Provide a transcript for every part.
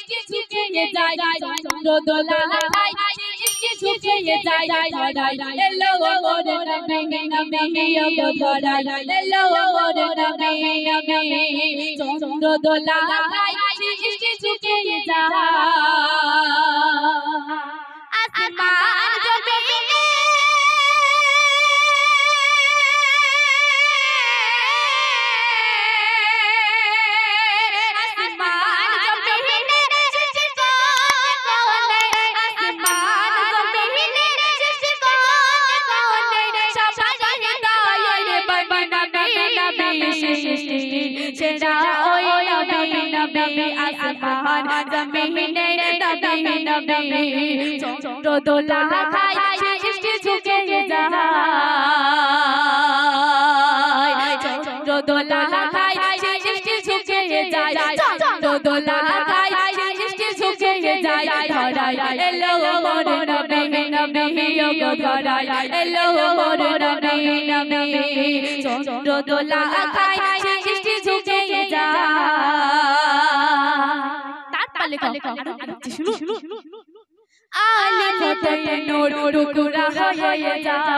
ইশকে ঝুঁকিয়ে যায় চন্দ্র দোলা খায় ইশকে ঝুঁকিয়ে যায় ধরাই এলো মোর নবী নবী ও ধরাই এলো মোর নবী নবী চন্দ্র দোলা খায় ইশকে ঝুঁকিয়ে যায় আসমান জমিনে আসমান জমিনে নবী নবী চন্দ্র দোলা খায় ইশকে ঝুঁকিয়ে যায় চন্দ্র দোলা খায় ইশকে ঝুঁকিয়ে যায় চন্দ্র দোলা খায় ইশকে ঝুঁকিয়ে যায় ধরাই এলো মোর নবী নবী ও ধরাই এলো মোর নবী নবী চন্দ্র দোলা খায় ইশকে ঝুঁকিয়ে যায় আলী ফতে নূর টুকরা হয়ে যায়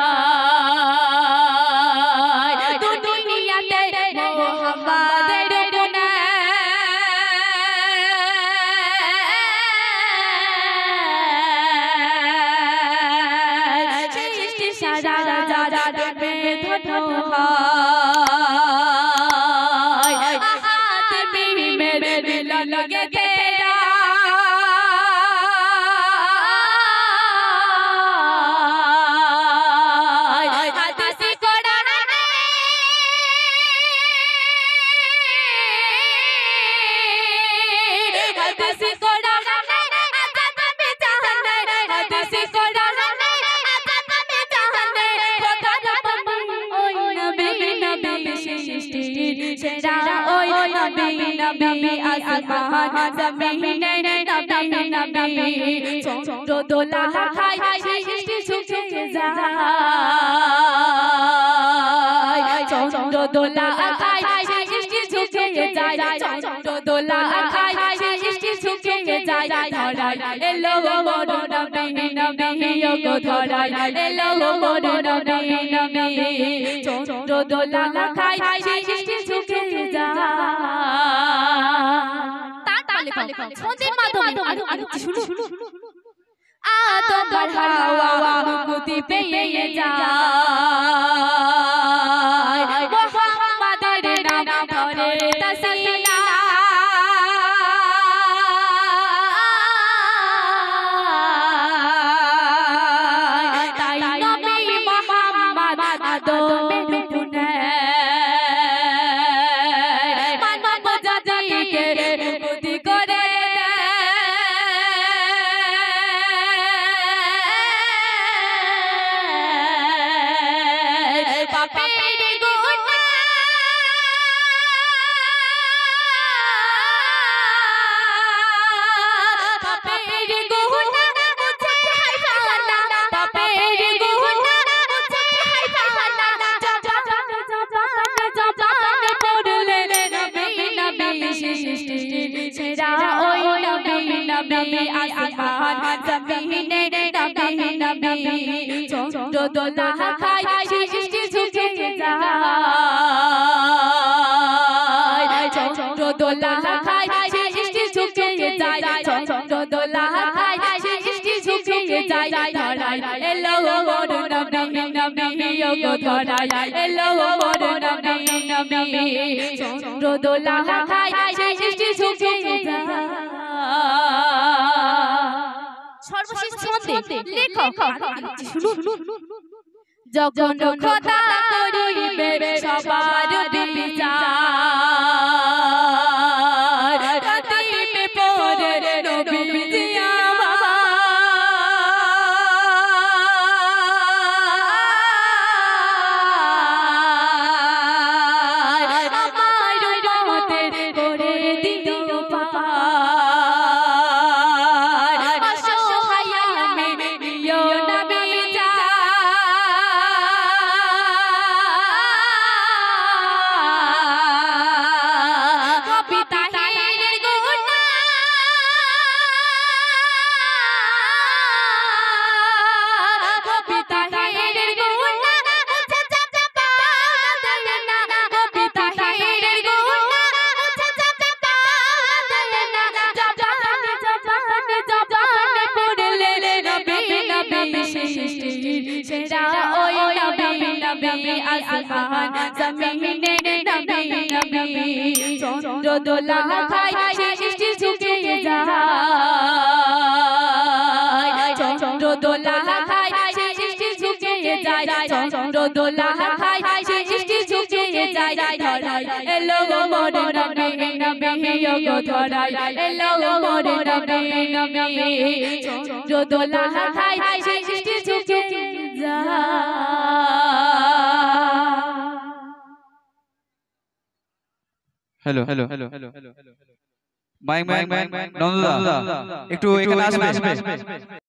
দুনিয়াতে মোহাম্মদের গুণে সৃষ্টি সারা যারা দেবে ধনো হয় হাত বিমের মিলন গেছে আসমান জমিনে নবী নবী চন্দ্র দোলা খায় ইশকে ঝুঁকিয়ে যায় চন্দ্র দোলা খায় ইশকে ঝুঁকিয়ে যায় চন্দ্র দোলা খায় ইশকে ঝুঁকিয়ে যায় ধরাই এলো মোর নবী নবী ও ধরাই এলো মোর নবী নবী চন্দ্র দোলা খায় ইশকে ঝুঁকিয়ে যায় ছন্দের মাধ্যমে আরো শুনো আদম আর হাওয়া মুক্তি পেয়ে যায় মুহাম্মাদের নাম ধরে তাসলিয়া তাই নবী মুহাম্মদ আদমের গুণে মানব জাতিকে মুক্তি করে আসমান জমিনে নবী নবী চন্দ্র দোলা খায় ইশকে ঝুঁকিয়ে যায় চন্দ্র দোলা খায় ইশকে ঝুঁকিয়ে যায় চন্দ্র দোলা খায় ইশকে ঝুঁকিয়ে যায় ধরাই এলো মোর নবী নবী ও ধরাই এলো মোর নবী নবী চন্দ্র দোলা খায় ইশকে ঝুঁকিয়ে যায় সর্বশেষ ছন্দে লেখক শুনুন যখন খোদা করিবে সবার বিচার কাটিবে পরে নবীজি আমার রহমতের করে দিও পার অসহায় আমি দিও নবী নবী আসমান জমিনে নবী নবী চন্দ্র দোলা খায় সৃষ্টি ঝুঁকে যায় চন্দ্র দোলা খায় সৃষ্টি ঝুঁকে যায় চন্দ্র দোলা খায় সৃষ্টি ঝুঁকে যায় ধরায় এলো মোর নবী নবী গো ধরায় এলো মোর নবী নবী চন্দ্র দোলা খায় সৃষ্টি ঝুঁকে যায় हेलो माइक नंददा একটু এখানে আসবে